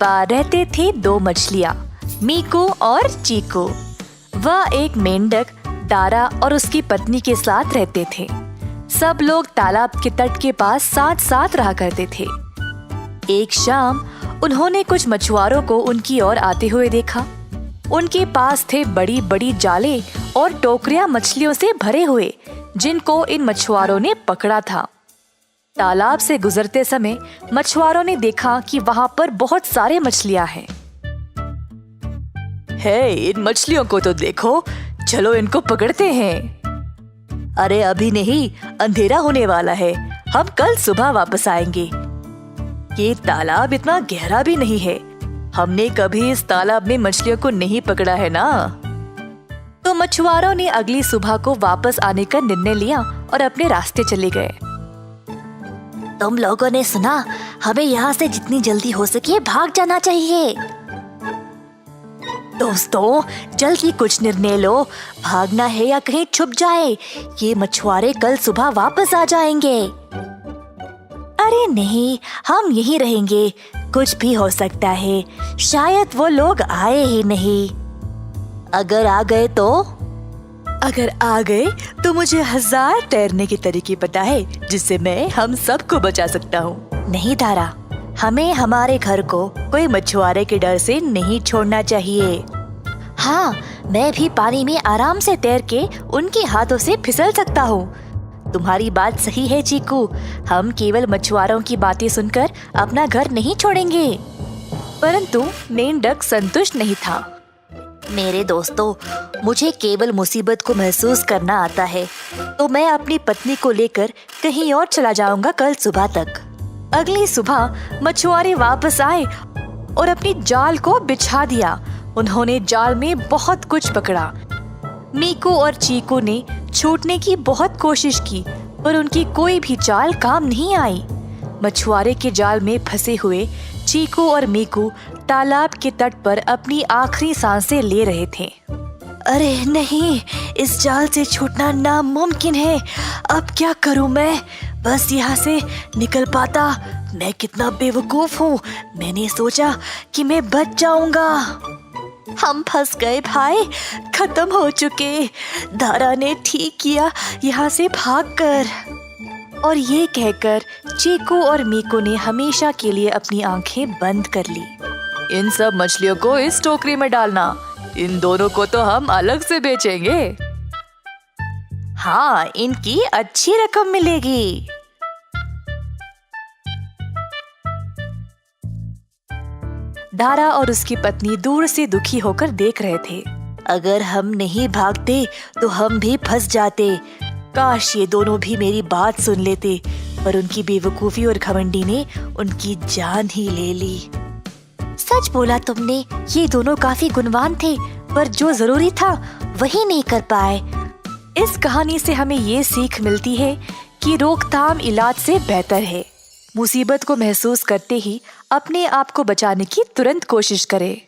बार रहते थे दो मछलियाँ, मीकू और चीकू। वह एक मेंढक दारा और उसकी पत्नी के साथ रहते थे। सब लोग तालाब के तट के पास साथ साथ रहा करते थे। एक शाम उन्होंने कुछ मछुआरों को उनकी ओर आते हुए देखा। उनके पास थे बड़ी बड़ी जाले और टोकरियां मछलियों से भरे हुए, जिनको इन मछुआरों ने पकड़ा था। तालाब से गुजरते समय मछुआरों ने देखा कि वहां पर बहुत सारे मछलियां हैं। हे, इन मछलियों को तो देखो, चलो इनको पकड़ते हैं। अरे अभी नहीं, अंधेरा होने वाला है, हम कल सुबह वापस आएंगे। ये तालाब इतना गहरा भी नहीं है, हमने कभी इस तालाब में मछलियों को नहीं पकड़ा है ना। तो मछुआरों ने अगली सुबह को वापस आने का निर्णय लिया और अपने रास्ते चले गए। तुम लोगों ने सुना, हमें यहाँ से जितनी जल्दी हो सके भाग जाना चाहिए। दोस्तों, जल्दी कुछ निर्णय लो, भागना है या कहीं छुप जाए। ये मछुआरे कल सुबह वापस आ जाएंगे। अरे नहीं, हम यहीं रहेंगे, कुछ भी हो सकता है, शायद वो लोग आए ही नहीं। अगर आ गए तो? अगर आ गए तो मुझे 1000 तैरने के तरीके पता है, जिससे मैं हम सबको बचा सकता हूँ। नहीं दारा, हमें हमारे घर को कोई मछुआरे के डर से नहीं छोड़ना चाहिए। हाँ, मैं भी पानी में आराम से तैर के उनके हाथों से फिसल सकता हूँ। तुम्हारी बात सही है चीकू, हम केवल मछुआरों की बातें सुनकर अपना घर नहीं छोड़ेंगे। परंतु मेंढक संतुष्ट नहीं था। मेरे दोस्तों, मुझे केवल मुसीबत को महसूस करना आता है, तो मैं अपनी पत्नी को लेकर कहीं और चला जाऊंगा कल सुबह तक। अगली सुबह मछुआरे वापस आए और अपनी जाल को बिछा दिया। उन्होंने जाल में बहुत कुछ पकड़ा। मीकू और चीकू ने छूटने की बहुत कोशिश की, पर उनकी कोई भी चाल काम नहीं आई। मछुआरे के जाल में फंसे हुए चीकू और मीकू तालाब के तट पर अपनी आखिरी सांसें ले रहे थे। अरे नहीं, इस जाल से छूटना नामुमकिन है। अब क्या करूं मैं? बस यहाँ से निकल पाता। मैं कितना बेवकूफ हूँ, मैंने सोचा कि मैं बच जाऊंगा। हम फंस गए भाई, खत्म हो चुके। दारा ने ठीक किया यहाँ से भागकर। और ये कहकर चीकू और मीकू ने हमेशा के लिए अपनी आंखें बंद कर ली। इन सब मछलियों को इस टोकरी में डालना, इन दोनों को तो हम अलग से बेचेंगे। हाँ, इनकी अच्छी रकम मिलेगी। दारा और उसकी पत्नी दूर से दुखी होकर देख रहे थे। अगर हम नहीं भागते तो हम भी फंस जाते। काश ये दोनों भी मेरी बात सुन लेते, पर उनकी बेवकूफी और घमंडी ने उनकी जान ही ले ली। सच बोला तुमने, ये दोनों काफी गुणवान थे, पर जो जरूरी था वही नहीं कर पाए। इस कहानी से हमें ये सीख मिलती है कि रोकथाम इलाज से बेहतर है। मुसीबत को महसूस करते ही अपने आप को बचाने की तुरंत कोशिश करें।